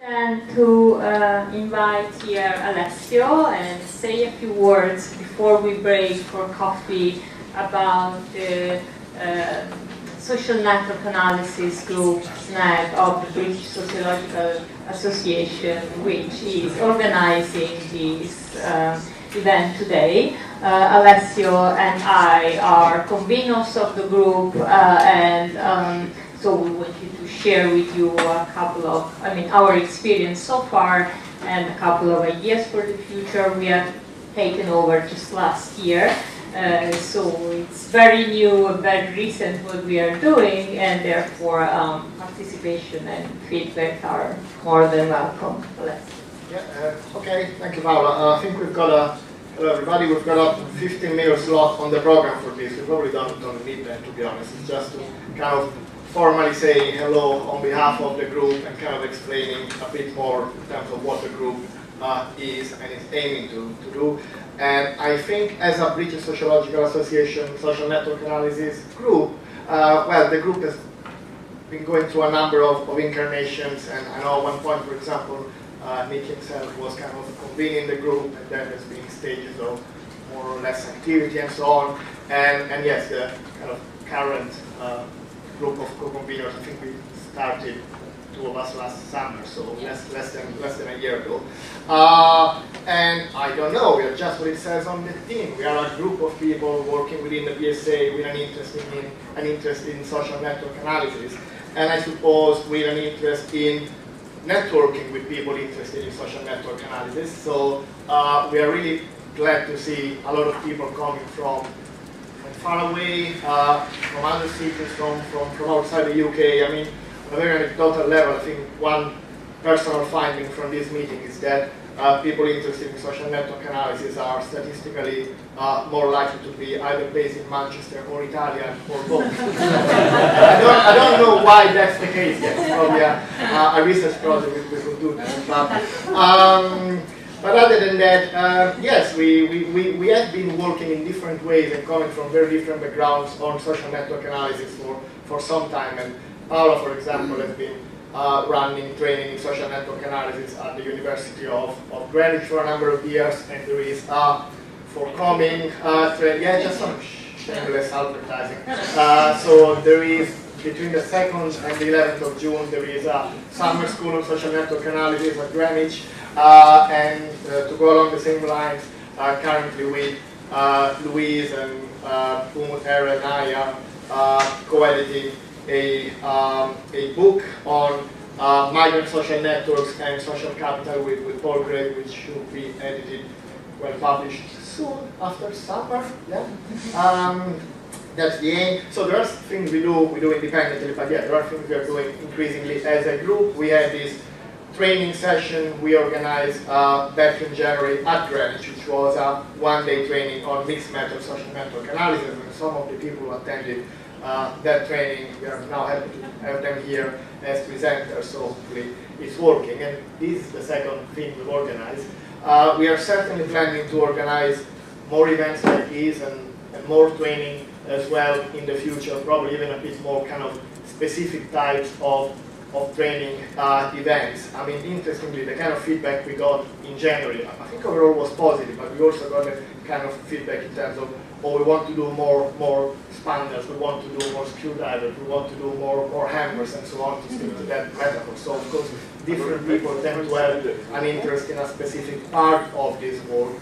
And to invite here Alessio and say a few words before we break for coffee about the social network analysis group SNAG of the British Sociological Association, which is organizing this event today. Alessio and I are conveners of the group so we want you to share with you a couple of, our experience so far and a couple of ideas for the future. We have taken over just last year, so it's very new and very recent what we are doing, and therefore participation and feedback are more than welcome. Okay, thank you, Paola. I think we've got hello everybody, we've got a 15-minute slot on the program for this. We probably don't need that, to be honest. It's just to kind of formally say hello on behalf of the group and kind of explaining a bit more in terms of what the group is and is aiming to do. And I think as a British Sociological Association social network analysis group, well, the group has been going through a number of incarnations, and I know at one point, for example, Nick himself was kind of convening the group, and then there's been stages of more or less activity and so on. And yes, the kind of current group of co-conveners, I think we started, two of us last summer, so less than a year ago. And I don't know, we are just what it says on the team. We are a group of people working within the BSA with an interest in social network analysis, and I suppose with an interest in networking with people interested in social network analysis. So we are really glad to see a lot of people coming from far away, from other cities, from outside the UK. I mean, on a very anecdotal level, I think one personal finding from this meeting is that people interested in social network analysis are statistically more likely to be either based in Manchester or Italian or both. I don't know why that's the case yet. Probably a research project we could do that. But other than that, yes, we have been working in different ways and coming from very different backgrounds on social network analysis for some time. And Paola, for example, has been running training in social network analysis at the University of Greenwich for a number of years, and there is forthcoming just some shameless advertising. So there is, between the 2nd and the 11th of June, there is a summer school of social network analysis at Greenwich. And to go along the same lines, currently with Louise and Era and I are co-editing a book on migrant social networks and social capital with Paul Gray, which should be edited, published soon after summer. Yeah. That's the aim. So there are things we do independently, but yeah, there are things we are doing increasingly as a group. We had this training session we organized back in January at Greenwich, which was a one-day training on mixed method social network analysis, and some of the people who attended that training, we are now happy to have them here as presenters, so hopefully it's working. And this is the second thing we've organized. We are certainly planning to organize more events like this and more training as well in the future, probably even a bit more kind of specific types of training events. I mean, interestingly, the kind of feedback we got in January, I think overall was positive, but we also got the kind of feedback in terms of, we want to do more spanners, we want to do more screwdrivers, we want to do more hammers and so on, to stick to that metaphor. So of course, different people tend to have an interest in a specific part of this work.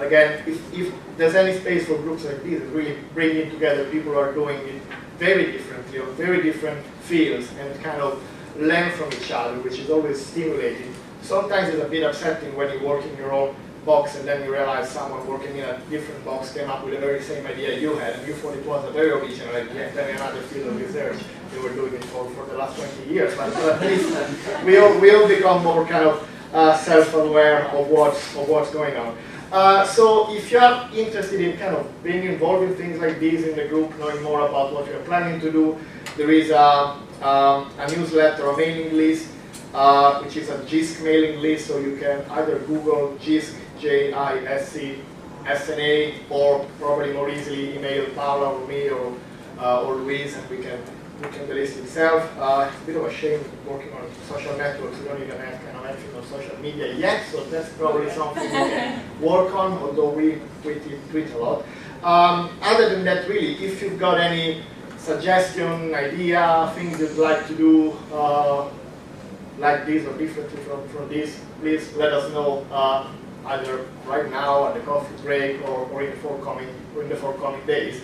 Again, if there's any space for groups like this, really bringing together people who are doing it very differently, on very different fields, and kind of learn from each other, which is always stimulating. Sometimes it's a bit upsetting when you work in your own box and then you realize someone working in a different box came up with the very same idea you had, and you thought it was a very original idea, and then another field of research. They were doing it for the last 20 years, but at least we all become more kind of self-aware of what's going on. So if you are interested in kind of being involved in things like this in the group, knowing more about what you're planning to do, there is a newsletter, a mailing list, which is a JISC mailing list, so you can either Google JISC, J-I-S-C, S-N-A, or probably more easily email Paola or me or Louise, and we look at the list itself. It's a bit of a shame working on social networks. We don't even have kind of anything on social media yet, so that's probably something we can work on, although we tweet a lot. Other than that, really, if you've got any suggestion, idea, things you'd like to do like this or differently from this, please let us know either right now at the coffee break or in the forthcoming days.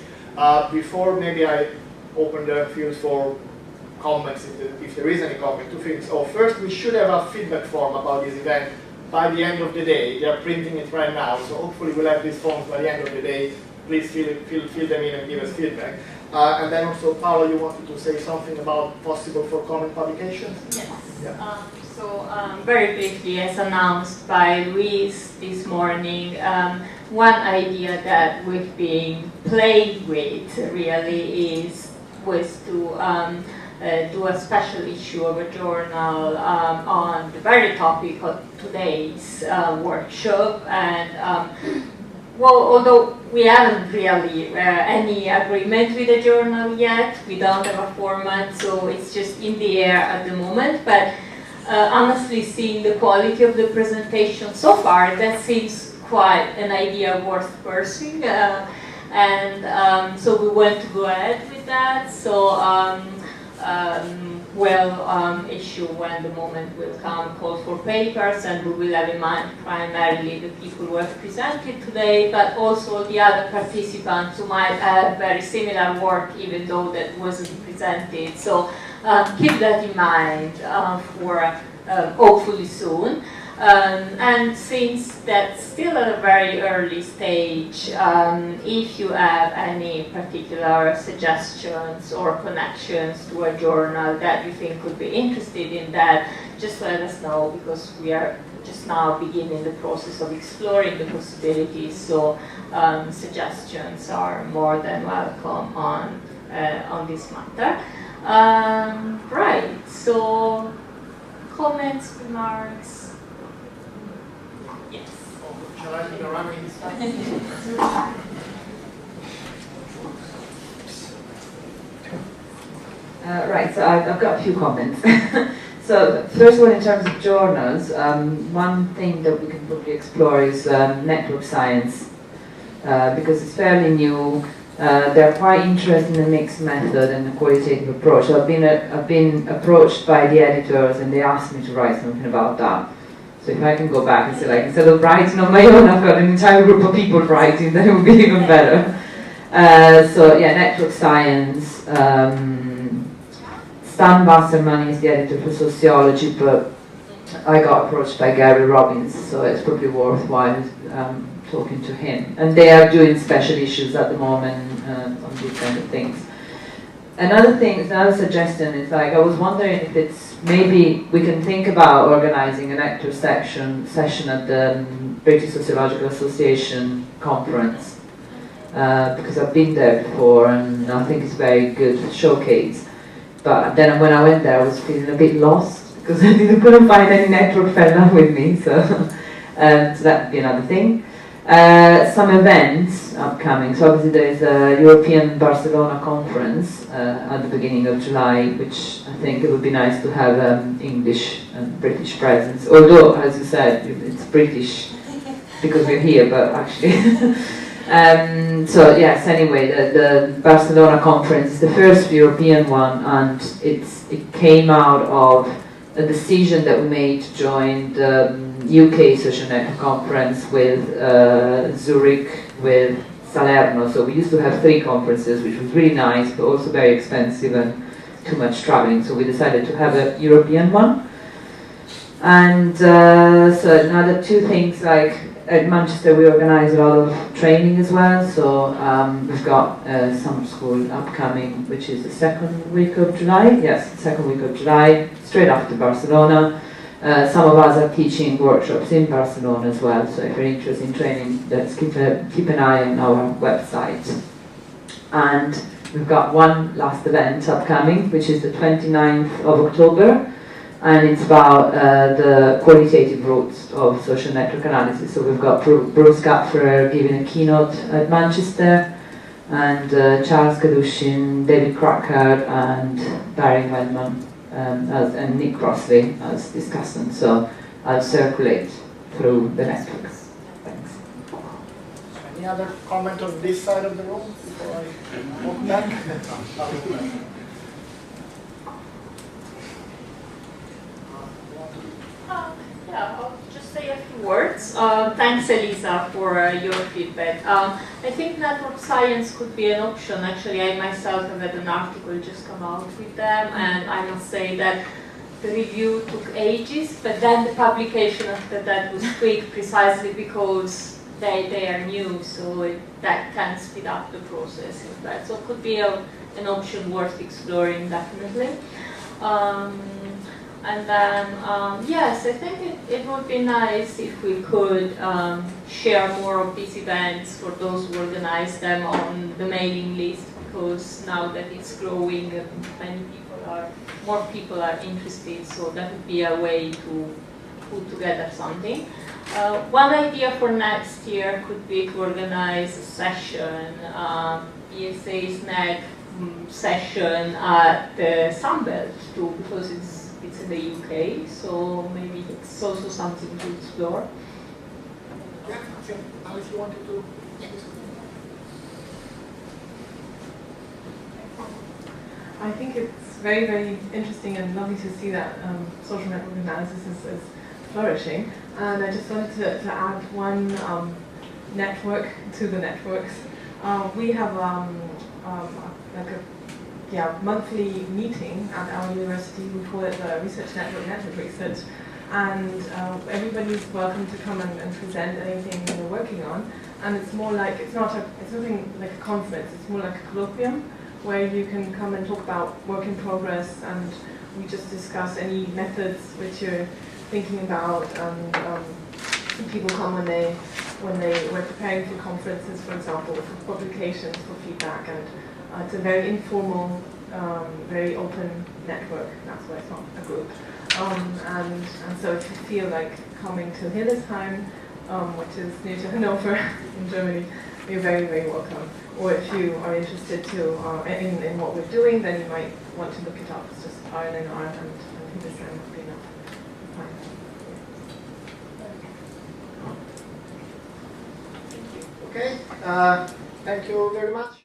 Before maybe I open the field for comments, if there is any comment, two things. First, we should have a feedback form about this event by the end of the day. They are printing it right now, so hopefully we'll have these forms by the end of the day. Please fill them in and give us feedback. And then also, Paolo, you wanted to say something about possible forthcoming publications? Yes. Yeah. Very briefly, as announced by Luis this morning, one idea that we've been playing with really was to do a special issue of a journal on the very topic of today's workshop. And well, although we haven't really any agreement with the journal yet, we don't have a format, so it's just in the air at the moment. But honestly, seeing the quality of the presentation so far, that seems quite an idea worth pursuing. So we want to go ahead with that. So we'll issue when the moment will come, call for papers, and we will have in mind primarily the people who have presented today, but also the other participants who might have very similar work, even though that wasn't presented. So keep that in mind for hopefully soon. And since that's still at a very early stage, if you have any particular suggestions or connections to a journal that you think could be interested in that, just let us know, because we are just now beginning the process of exploring the possibilities. So suggestions are more than welcome on this matter. Right, so comments, remarks? Yes. Shall I do the running? Right, so I've got a few comments. So first of all, in terms of journals, one thing that we can probably explore is network science, because it's fairly new. They're quite interested in the mixed method and the qualitative approach. So I've been approached by the editors, and they asked me to write something about that. So if I can go back and say, like, instead of writing on my own, I've got an entire group of people writing, then it would be even better. So yeah, network science. Stan Wasserman is the editor for Sociology, but I got approached by Gary Robbins, so it's probably worthwhile talking to him. And they are doing special issues at the moment on these kind of things. Another suggestion is, like, I was wondering if it's maybe we can think about organizing an actor session at the British Sociological Association conference, because I've been there before and I think it's a very good showcase. But then when I went there, I was feeling a bit lost because I couldn't find any network fella with me, so so that would be another thing. Some events upcoming. So obviously there is a European Barcelona conference at the beginning of July, which I think it would be nice to have English and British presence. Although, as you said, it's British because we're here, but actually. So yes, anyway, the Barcelona conference is the first European one, and it came out of a decision that we made to join the UK Social Network Conference with Zurich, with Salerno. So we used to have 3 conferences, which was really nice, but also very expensive and too much traveling. So we decided to have a European one. And so another 2 things, like at Manchester we organize a lot of training as well. So we've got summer school upcoming, which is the 2nd week of July. Yes, 2nd week of July, straight after Barcelona. Some of us are teaching workshops in Barcelona as well, so if you're interested in training, let's keep an eye on our website. And we've got one last event upcoming, which is the 29th of October, and it's about the qualitative roots of social network analysis. So we've got Bruce Gapfer giving a keynote at Manchester, and Charles Kadushin, David Crocker, and Barry Wellman, and Nick Crossley as discussants. So I'll circulate through the network. Thanks. Any other comment on this side of the room before I walk back? Yeah, I'll just say a few words. Thanks, Elisa, for your feedback. I think network science could be an option. Actually, I myself have had an article just come out with them, and I must say that the review took ages, but then the publication after that was quick, precisely because they are new, so that can speed up the process. So it could be an option worth exploring, definitely. And then, yes, I think it would be nice if we could share more of these events for those who organize them on the mailing list, because now that it's growing, more people are interested, so that would be a way to put together something. One idea for next year could be to organize a session, ESA SNAG session at the Sunbelt too, because it's in the UK, so maybe it's also something to explore. Yeah, I think Alice, you wanted to. I think it's very, very interesting and lovely to see that social network analysis is flourishing. And I just wanted to add one network to the networks. We have monthly meeting at our university. We call it the Research Network Research. And everybody's welcome to come and present anything they're working on. And it's more like, it's nothing like a conference, it's more like a colloquium, where you can come and talk about work in progress, and we just discuss any methods which you're thinking about. And people come when we're preparing for conferences, for example, for publications, for feedback, and it's a very informal, very open network. That's why it's not a group. And so if you feel like coming to Hildesheim, which is near to Hanover in Germany, you're very, very welcome. Or if you are interested in what we're doing, then you might want to look it up. It's just RNNR and Hildesheim would be enough. Okay, thank you very much.